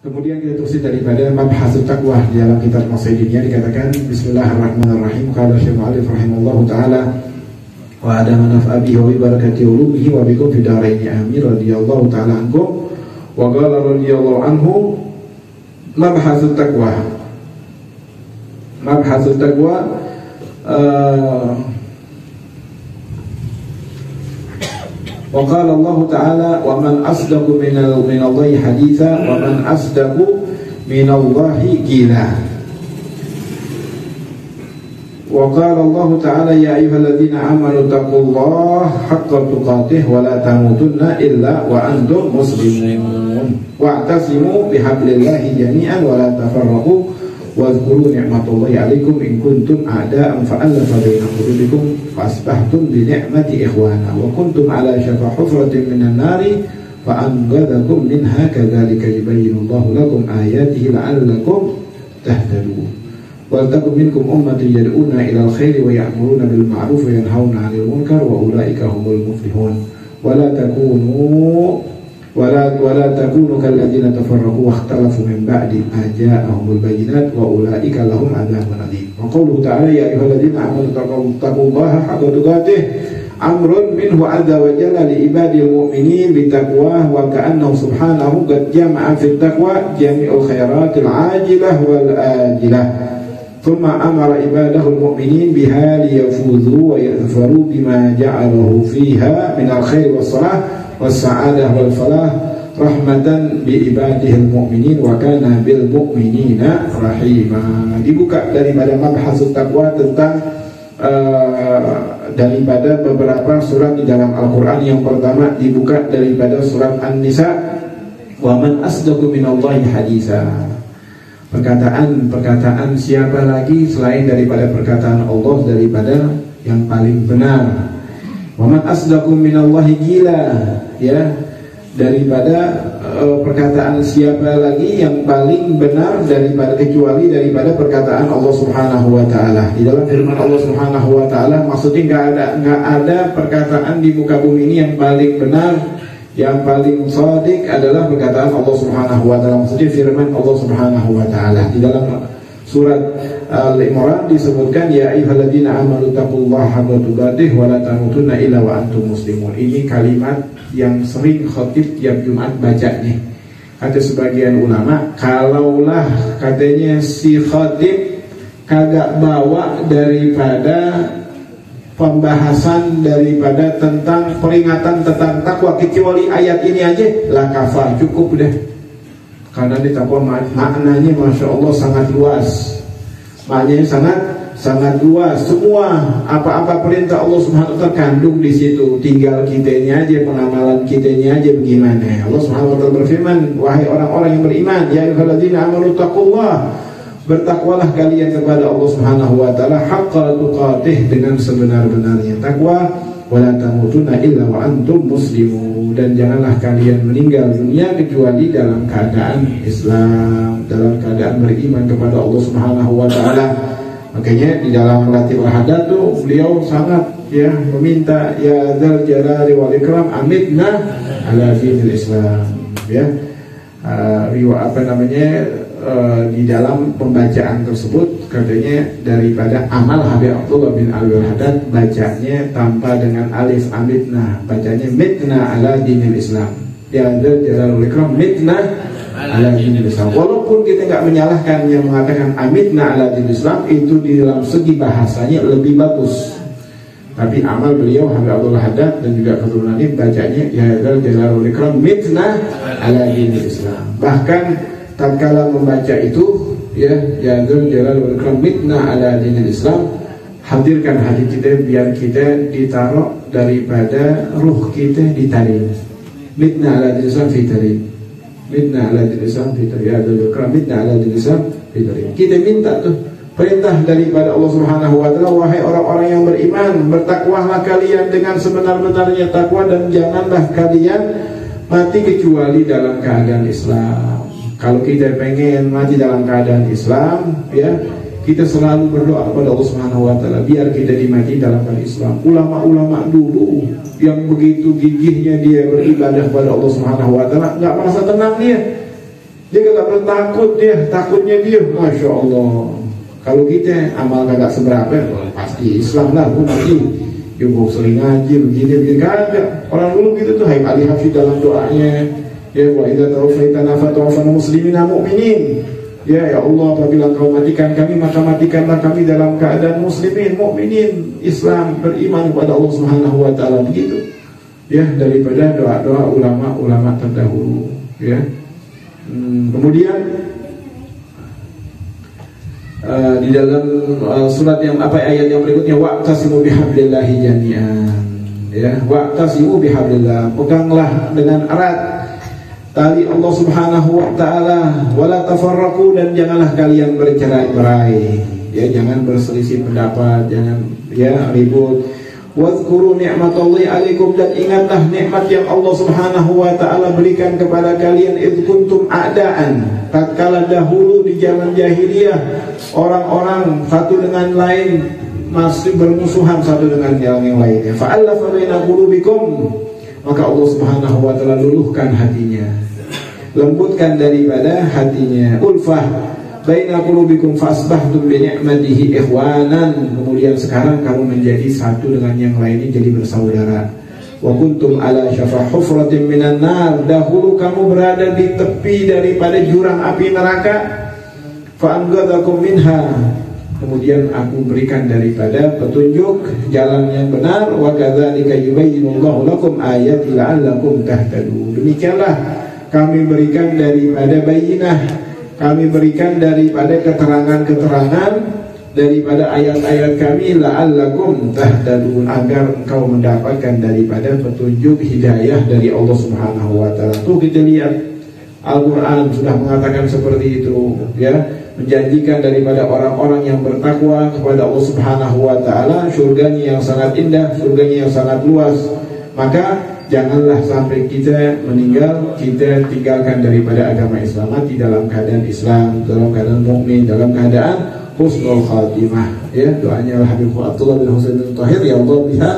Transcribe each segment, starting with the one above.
Kemudian kita terusin daripada mabhasul taqwa di dalam kitab Qasaidiyah dikatakan bismillahirrahmanirrahim qala Syekh Mu'allif rahimallahu taala wa adama naf'a bihi wa bi barakati ulumihi wa bikum fi daraini amin radhiyallahu taala ankum wa qala radhiyallahu anhu mabhasul taqwa wa qala Allah ta'ala wa man asdaqu minallahi haditha wa man asdaqu minallahi qila wa qala Allah ta'ala ya ayyuhalladzina amanu taqullaha haqqa tuqatih wa la tamutunna illa wa antum muslimun wa'tasimu bihablillahi jami'an wa la tafarraqu واذكروا نعمة الله عليكم إن كنتم أعداء فألف بين قلوبكم فأصبحتم بنعمة إخوانا وكنتم على شفا حفرة من النار فأنقذكم منها كذلك يبين الله لكم آياته لعلكم تهتدون ولتكن منكم أمة يدعون إلى الخير ويأمرون بالمعروف وينهون عن المنكر وأولئك هم المفلحون ولا تكونوا كالذين تفرقوا واختلفوا من بعد ما جاءهم البينات وأولئك لهم عذاب أليم وقوله تعالى يا أيها الذين آمنوا اتقوا الله حق تقاته أمر منه عز وجل لعباد المؤمنين بتقواه وكأنه سبحانه قد جمع في التقوى جميع الخيرات العاجلة والآجلة ثم أمر عباده المؤمنين بها ليفوزوا ويظفروا بما جعله فيها من الخير والصلاح والسعادة والفلاح رحمة بعباده المؤمنين وكان بالمؤمنين رحيما. Dibuka daripada mabhasul taqwa tentang daripada beberapa surat di dalam Al-Quran. Yang pertama dibuka daripada surat An-Nisa wa man asdaqu minallahi haditha. Perkataan siapa lagi selain daripada perkataan Allah daripada yang paling benar. Wa man asdaqu minallahi qila, ya, daripada perkataan siapa lagi yang paling benar daripada kecuali daripada perkataan Allah Subhanahu wa taala. Di dalam firman Allah Subhanahu wa taala maksudnya enggak ada perkataan di muka bumi ini yang paling benar, yang paling shadiq adalah perkataan Allah Subhanahu wa taala. Maksudnya firman Allah Subhanahu wa taala. Di dalam surat Al-Imran disebutkan ya ayyuhalladzina amanu taqullaha haqqa tuqatih wa la tamutunna illa wa antum muslimun. Ini kalimat yang sering khatib tiap Jumat bacanya. Kata sebagian ulama, kalaulah katanya si khatib kagak bawa daripada pembahasan daripada tentang peringatan tentang takwa kecuali ayat ini aja, la kafah, cukup deh. Karena di takwa maknanya Masya Allah sangat luas. Maknanya sangat luas. Semua apa-apa perintah Allah Subhanahu wa ta'ala terkandung di situ. Tinggal kitanya aja, pengamalan kitanya aja bagaimana. Allah Subhanahu wa ta'ala berfirman, wahai orang-orang yang beriman, ya ayyuhalladzina amanu taqullah, bertakwalah kalian kepada Allah Subhanahu wa ta'ala haqqa tuqatih, dengan sebenar-benarnya takwa, wala tamutunna illa wa antum muslimun, dan janganlah kalian meninggal dunia kecuali dalam keadaan Islam, dalam keadaan beriman kepada Allah Subhanahu wa ta'ala. Makanya di dalam melatih hadat tuh beliau sangat meminta ya dzal jalali wal ikram amitna ala dinil Islam, ya. Di dalam pembacaan tersebut katanya daripada amal Habib Abdullah bin Al-Haddad bacanya tanpa dengan alif amitna, bacanya mitna ala dinil Islam, ya dzal jalali wal ikram mitna ala dinil Islam. Walaupun kita nggak menyalahkan yang mengatakan amitna ala dinil Islam, itu di dalam segi bahasanya lebih bagus. Tapi amal beliau Habib Abdullah Haddad dan juga keturunannya bacanya ya dzal jalali wal ikram mitna ala dinil Islam. Bahkan tatkala membaca itu ya dzal jalali wal ikram mitna ala dinil Islam, hadirkan hati kita biar kita ditaruh daripada ruh kita ditarik. Mitna ala dinil Islam fitarik, mitna ala dinil Islam fitarik, ya dzal ikram mitna ala dinil Islam fitarik. Kita minta tuh perintah daripada Allah Subhanahu wa ta'ala, wahai orang-orang yang beriman, bertakwalah kalian dengan sebenar-benarnya takwa, dan janganlah kalian mati kecuali dalam keadaan Islam. Kalau kita pengen mati dalam keadaan Islam, ya, kita selalu berdoa kepada Allah Subhanahu wa ta'ala biar kita dimati dalam keadaan Islam. Ulama-ulama dulu yang begitu gigihnya dia beribadah kepada Allah Subhanahu wa ta'ala, nggak merasa tenang dia. Dia kagak perlu takut, takutnya dia, Masya Allah. Kalau kita amal kagak seberapa, pasti Islam lah, aku mati. Ibu sering ngaji, begini kagak. Orang dulu gitu tuh, hai Ali Hafid dalam doanya, ya wa idza tawaffaitana fatawaffana muslimina mu'minin. Ya Allah, apabila Engkau matikan kami, maka matikanlah kami dalam keadaan muslimin, mukminin, Islam, beriman kepada Allah Subhanahu wa taala, begitu. Ya, daripada doa-doa ulama-ulama terdahulu, ya. Kemudian di dalam surat yang ayat yang berikutnya, wa'tasimu bihablillahi jami'an, ya, wa'tasimu bihablillah, peganglah dengan erat tali Allah Subhanahu wa taala, wala tafarraqu, dan janganlah kalian bercerai-berai, ya, jangan berselisih pendapat, jangan ribut. Wadhkuru ni'matallahi alaikum, dan ingatlah nikmat yang Allah Subhanahu wa taala berikan kepada kalian. Idz kuntum a'daan, tatkala dahulu di zaman jahiliyah orang-orang satu dengan lain masih bermusuhan satu dengan yang lainnya. Fa'alafa baina qulubikum, maka Allah Subhanahu wa taala luluhkan hatinya, lembutkan daripada hatinya. Ulfah baina qulubikum fasbahtum bi ni'matihi ikhwanan, kemudian sekarang kamu menjadi satu dengan yang lainnya, jadi bersaudara. Wa kuntum ala syafa hufratin minan nar, dahulu kamu berada di tepi daripada jurang api neraka. Fa anqadhakum minha, kemudian aku berikan daripada petunjuk jalan yang benar. Wa kadzalika yubayyinullahu lakum ayati la'allakum tahtadun, demikianlah kami berikan daripada bayyinah, kami berikan daripada keterangan-keterangan daripada ayat-ayat kami, la'allakum tahtadun, agar engkau mendapatkan daripada petunjuk hidayah dari Allah Subhanahu wa taala. Tuh kita lihat Al-Qur'an sudah mengatakan seperti itu, ya, menjanjikan daripada orang-orang yang bertakwa kepada Allah Subhanahu wa taala surganya yang sangat indah, surganya yang sangat luas. Maka janganlah sampai kita meninggal, kita tinggalkan daripada agama Islam, mati dalam keadaan Islam, dalam keadaan mukmin, dalam keadaan husnul khatimah. Ya, doanya Habib Abdullah bin Husain bin Tahir, ya Allah biha,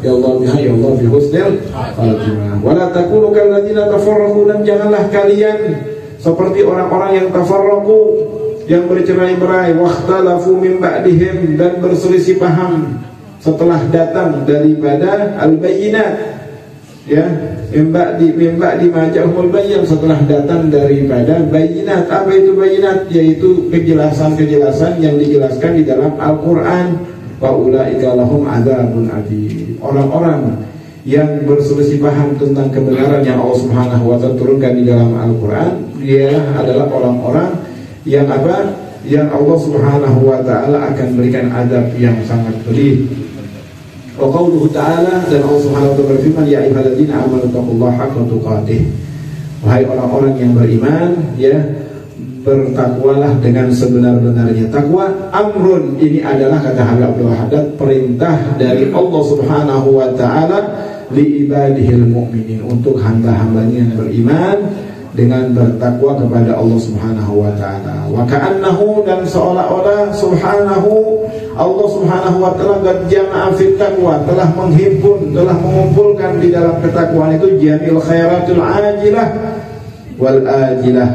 ya Allah biha, ya Allah bi husnul khatimah. Wala takunu kalladzina tafarraqu, dan janganlah kalian seperti orang-orang yang tafarraqu, yang bercerai-berai, wakhtalafu min ba'dihim, dan berselisih paham setelah datang daripada al-bayyinat, ya, mimba di majahul bayyin, setelah datang daripada bayinat. Apa itu bayinat? Yaitu kejelasan-kejelasan yang dijelaskan di dalam Al-Quran. Wa ulaika lahum adzabun adzim, orang-orang yang berselisih paham tentang kebenaran yang Allah Subhanahu wa taala turunkan di dalam Al-Quran, dia adalah orang-orang yang yang Allah Subhanahu wa taala akan berikan azab yang sangat pedih. Wa qauluhu ta'ala, dan Allah Subhanahu wa ta'ala berfirman, ya ayyuhalladzina amanu taqullaha haqqa tuqatih, wahai orang-orang yang beriman, ya, bertakwalah dengan sebenar-benarnya takwa. Amrun, ini adalah, kata Habib Abdul Haddad, perintah dari Allah Subhanahu wa ta'ala li ibadihil mu'minin, untuk hamba-hambanya yang beriman dengan bertakwa kepada Allah Subhanahu wa ta'ala. Wa ka'annahu, dan seolah-olah subhanahu, Allah Subhanahu wa ta'ala qad jama'a fit taqwa, telah menghimpun, telah mengumpulkan di dalam ketakwaan itu jamil khairatul ajilah wal ajilah.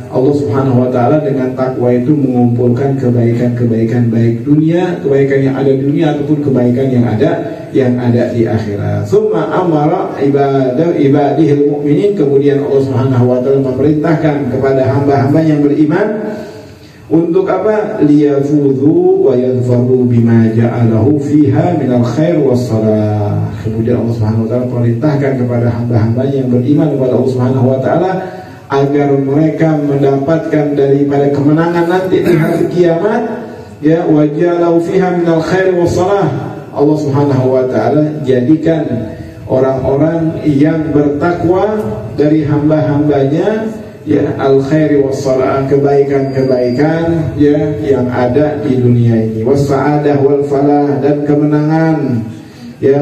Allah Subhanahu wa ta'ala dengan takwa itu mengumpulkan kebaikan-kebaikan, baik dunia, kebaikan yang ada di dunia, ataupun kebaikan yang ada di akhirat. Summa amara ibadihil mu'minin, kemudian Allah Subhanahu wa ta'ala memerintahkan kepada hamba-hamba yang beriman untuk apa? Liyafudhu wa yadhfaru bima ja'alahu fiha minal khair wassalah. Kemudian Allah Subhanahu wa ta'ala perintahkan kepada hamba-hamba yang beriman kepada Allah Subhanahu wa ta'ala agar mereka mendapatkan daripada kemenangan nanti di hari kiamat, ya, wa ja'alahu fiha minal khair wassalah. Allah Subhanahu wa ta'ala jadikan orang-orang yang bertakwa dari hamba-hambanya, ya, al-khairi wassalah, kebaikan-kebaikan, ya, yang ada di dunia ini, was-sa'adah wal falah, dan kemenangan, ya,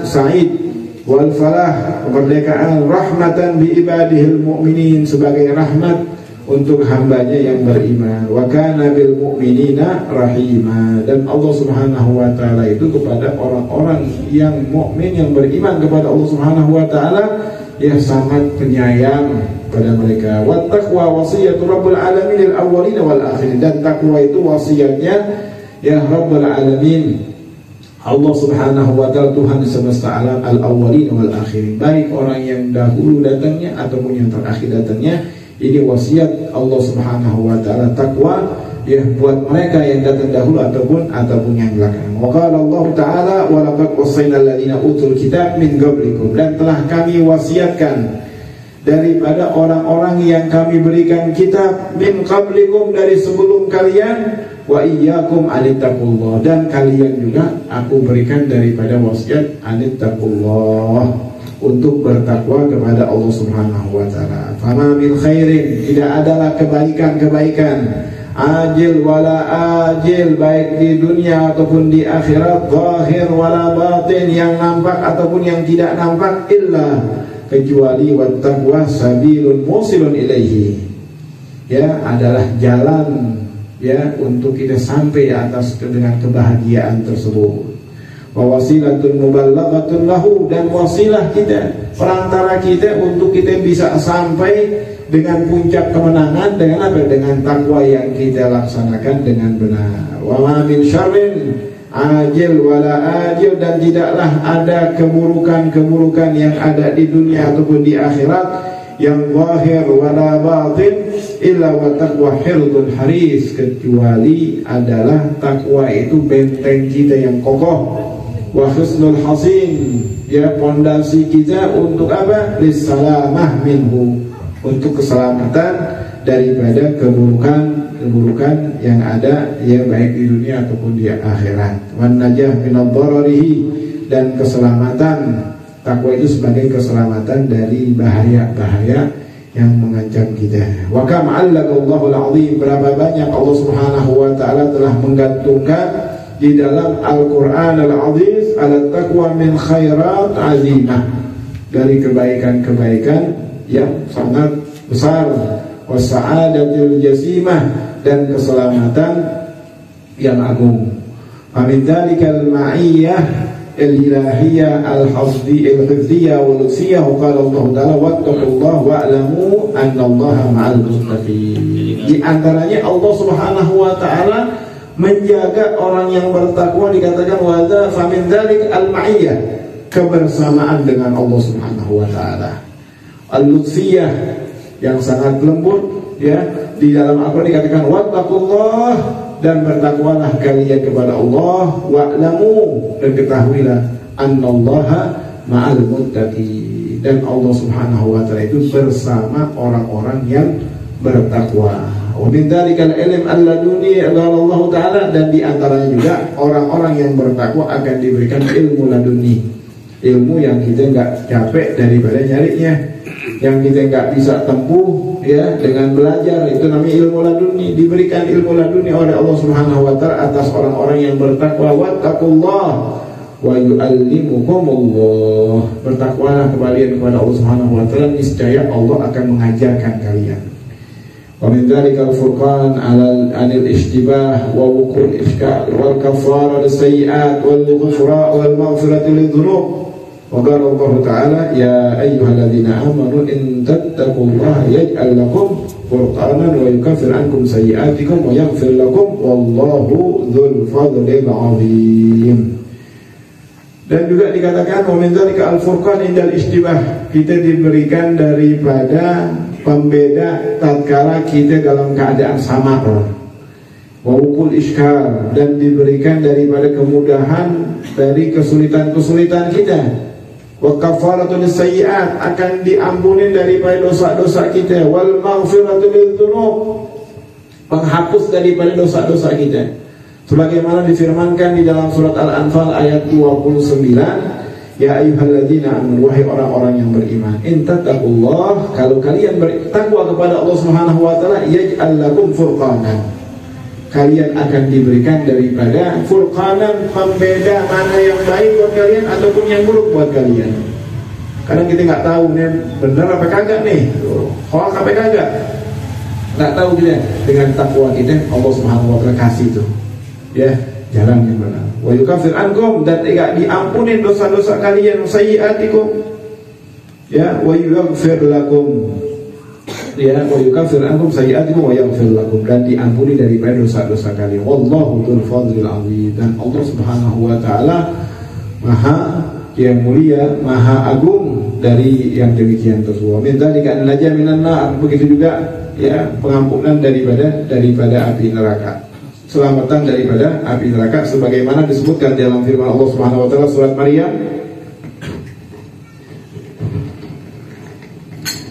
sa'id wal falah, kemerdekaan, rahmatan bi ibadihil mu'minin, sebagai rahmat untuk hambanya yang beriman. Wa kana bil mu'minina rahima, dan Allah Subhanahu wa ta'ala itu kepada orang-orang yang mukmin yang beriman kepada Allah Subhanahu wa ta'ala, ya, sangat penyayang, pada mereka. Wat taqwa wasiyatu Rabbul alamin lil awwalin wal akhirin, dan takwa itu wasiatnya ya Rabbul alamin, Allah Subhanahu wa taala, Tuhan semesta alam, al awwalin wal akhirin, baik orang yang dahulu datangnya ataupun yang terakhir datangnya. Ini wasiat Allah Subhanahu wa taala, takwa ya buat mereka yang datang dahulu ataupun yang belakang. Wa qala Allah taala wa laqad wasaina alladziina utul kitab min qablikum, dan telah kami wasiatkan daripada orang-orang yang kami berikan kitab min qablikum, dari sebelum kalian, wa iyyakum anittaqullah, dan kalian juga aku berikan daripada wasiat anittaqullah, untuk bertakwa kepada Allah Subhanahu wa taala. Fama min khairin, tidak adalah kebaikan-kebaikan ajil wala ajil, baik di dunia ataupun di akhirat, zahir wala batin, yang nampak ataupun yang tidak nampak, illa, kecuali wat taqwa sabilun musilun ilaihi, ya adalah jalan ya untuk kita sampai atas dengan kebahagiaan tersebut. Wa wasilatun muballaghatun lahu, dan wasilah kita, perantara kita untuk kita bisa sampai dengan puncak kemenangan dengan apa? Dengan takwa yang kita laksanakan dengan benar. Wa ma min syarrin ajil wala ajil, dan tidaklah ada keburukan-keburukan yang ada di dunia ataupun di akhirat, yang zahir wala batin, illa wa taqwa hirdul haris, kecuali adalah takwa itu benteng kita yang kokoh, wa husnul hasin, ya pondasi kita untuk apa? Lissalamah minhu, untuk keselamatan daripada keburukan yang ada ya baik di dunia ataupun di akhirat. Wan najah minadh dhararihi, dan keselamatan takwa itu sebagai keselamatan dari bahaya-bahaya yang mengancam kita. Wa kam 'allaqallahu al-'azim, berapa banyak Allah Subhanahu wa taala telah menggantungkan di dalam Al-Quran Al-Aziz ala taqwa min khairat azimah, dari kebaikan-kebaikan yang sangat besar, wa sa'adatil jasimah, dan keselamatan yang agung. Amin dzalikal ma'iyyah al-ilahiyah al-hifdhiyah wal-luksiyah, qala Allah ta'ala wattaqullaha wa'lamu annallaha ma'al muttaqin. Di antaranya Allah Subhanahu wa taala menjaga orang yang bertakwa, dikatakan wadza famin dzalik al-ma'iyyah, kebersamaan dengan Allah Subhanahu wa taala. Al-lutsiyah, yang sangat lembut ya. Di dalam Al-Qur'an dikatakan wattaqullah, dan bertakwalah kalian kepada Allah, wa'lamu, dan ketahuilah annallaha ma'al muttaqin, dan Allah Subhanahu wa taala itu bersama orang-orang yang bertakwa. Wa min dzalikal ilm alladuni Allah taala, dan di antaranya juga orang-orang yang bertakwa akan diberikan ilmu laduni, ilmu yang kita enggak capek daripada nyarinya, yang kita enggak bisa tempuh ya dengan belajar, itu namanya ilmu laduni. Diberikan ilmu laduni oleh Allah Subhanahu wa taala atas orang-orang yang bertakwa. Wattaqullah wa yu'allimukumullah, bertakwalah kalian kepada Allah Subhanahu wa taala, niscaya Allah akan mengajarkan kalian. Wa min dzalika al-furqan 'anil ishtibah wa wuqul ifkar wal kafara lis-sayyi'at wal ghufran wal maghfirati lidhunub. Wa qala Allah ta'ala ya ayyuhalladzina amanu in tattaqullaha yaj'al lakum furqanan wa yukaffir 'ankum sayyi'atikum wa yaghfir lakum wallahu dzul fadlil 'adzim. Dan juga dikatakan wa min dzalika al-furqan indal ishtibah, kita diberikan daripada pembeda tatkala kita dalam keadaan samar, wa wukul iskal, dan diberikan daripada kemudahan dari kesulitan-kesulitan kita, wa kafaratul sayyi'at, akan diampuni daripada dosa-dosa kita, wal maghfiratul lidzunub, penghapus daripada dosa-dosa kita, sebagaimana difirmankan di dalam surat Al-Anfal ayat 29, ya ayyuhalladzina amanu, wahai orang-orang yang beriman, in tattaqullah, kalau kalian bertakwa kepada Allah Subhanahu wa taala, yaj'al lakum furqanan, kalian akan diberikan daripada furqanan, pembeda mana yang baik buat kalian ataupun yang buruk buat kalian. Kadang kita nggak tahu nih benar apa kagak nih, hoax apa kagak, nggak tahu kita. Dengan takwa kita Allah Subhanahu wa taala kasih itu ya jalan yang benar. Wa yukaffir ankum, dan tidak diampuni dosa-dosa kalian, sayyi'atikum ya, wa yaghfir lakum, ya wa yukaffir ankum sayyi'atikum wa yaghfir lakum, dan diampuni daripada dosa-dosa kalian. Wallahu dzul fadlil azim, dan Allah Subhanahu wa taala Maha yang mulia, Maha agung dari yang demikian tersebut. Min dzalika an najaa minan nar, begitu juga ya pengampunan daripada api neraka, selamatan daripada api neraka, sebagaimana disebutkan dalam firman Allah Subhanahu wa taala surat Maryam,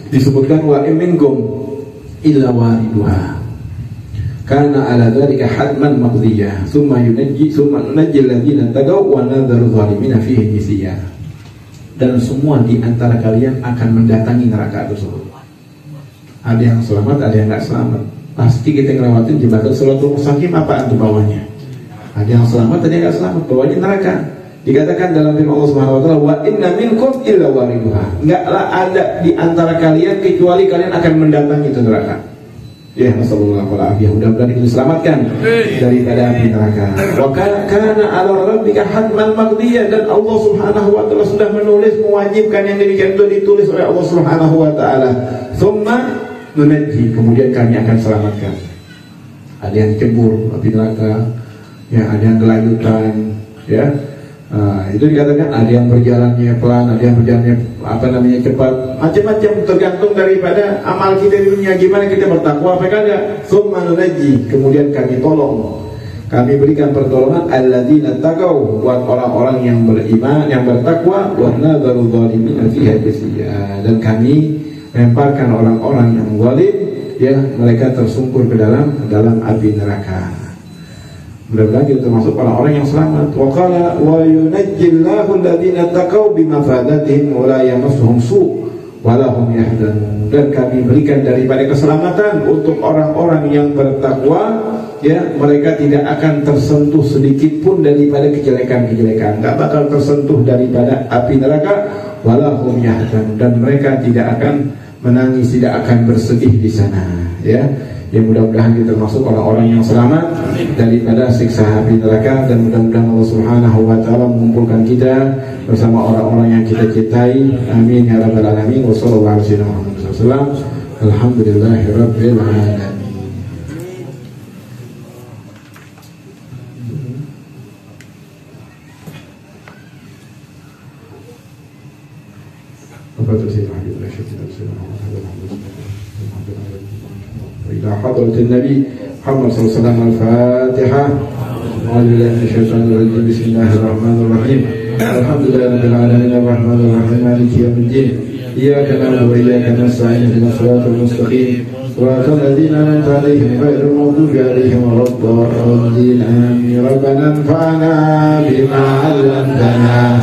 disebutkan wa minkum illa wariduha kana ala dzalika hadman maqdiyah thumma nunajji alladziina taqaw wa nadharu zalimina fihi jithiya, dan semua di antara kalian akan mendatangi neraka tersebut. Ada yang selamat, ada yang enggak selamat. Pasti kita ngelewatin jembatan Shiratal Mustaqim, apa antum bawahnya? Ada yang selamat, ada yang enggak selamat, bawahnya neraka. Dikatakan dalam firman Allah Subhanahu wa taala, wa inna minkum illa wariduha, enggaklah ada di antara kalian kecuali kalian akan mendatangi itu neraka. Ya, nasallallahu alaihi, mudah-mudahan kita diselamatkan daripada api neraka. Wa kana 'ala rabbika hatman maqdiyah, dan Allah Subhanahu wa taala sudah menulis, mewajibkan yang demikian itu ditulis oleh Allah Subhanahu wa taala. Tsumma nunajji, kemudian kami akan selamatkan. Ada yang cembur api neraka, ya ada yang gelayutan, ya. Itu dikatakan ada yang berjalannya pelan, ada yang berjalannya cepat, macam-macam, tergantung daripada amal kita di dunia, gimana kita bertakwa apa kagak. Tsumma nunajji, kemudian kami tolong, kami berikan pertolongan alladzina taqaw, buat orang-orang yang beriman, yang bertakwa, wa nadharu zalimina fiha jithiya, dan kami lemparkan orang-orang yang zalim, ya mereka tersungkur ke dalam api neraka. Mudah-mudahan kita termasuk orang-orang yang selamat. Wa qala wa yunajjillahu alladziina taqaw bimafadatihim wa la yamassuhum su' wa lahum yahzanun, dan kami berikan daripada keselamatan untuk orang-orang yang bertakwa, ya mereka tidak akan tersentuh sedikit pun daripada kejelekan-kejelekan, tak bakal tersentuh daripada api neraka, wa lahum yahzanun, dan mereka tidak akan menangis, tidak akan bersedih di sana, ya. Ya mudah-mudahan kita termasuk orang-orang yang selamat daripada siksa api neraka, dan mudah-mudahan Allah Subhanahu wa taala mengumpulkan kita bersama orang-orang yang kita cintai. Amin ya rabbal alamin. Wassallallahu alaihi wasallam. Alhamdulillahirabbil alamin. إلى حضرة النبي محمد صلى الله عليه وسلم. الفاتحة. أعوذ بالله من الشيطان الرجيم. بسم الله الرحمن الرحيم. الحمد لله رب العالمين الرحمن الرحيم مالك يوم الدين. إياك نعبد وإياك نستعين اهدنا الصراط المستقيم صراط الذين أنعمت عليهم غير المغضوب عليهم ولا الضالين. آمين. ربنا انفعنا بما علمتنا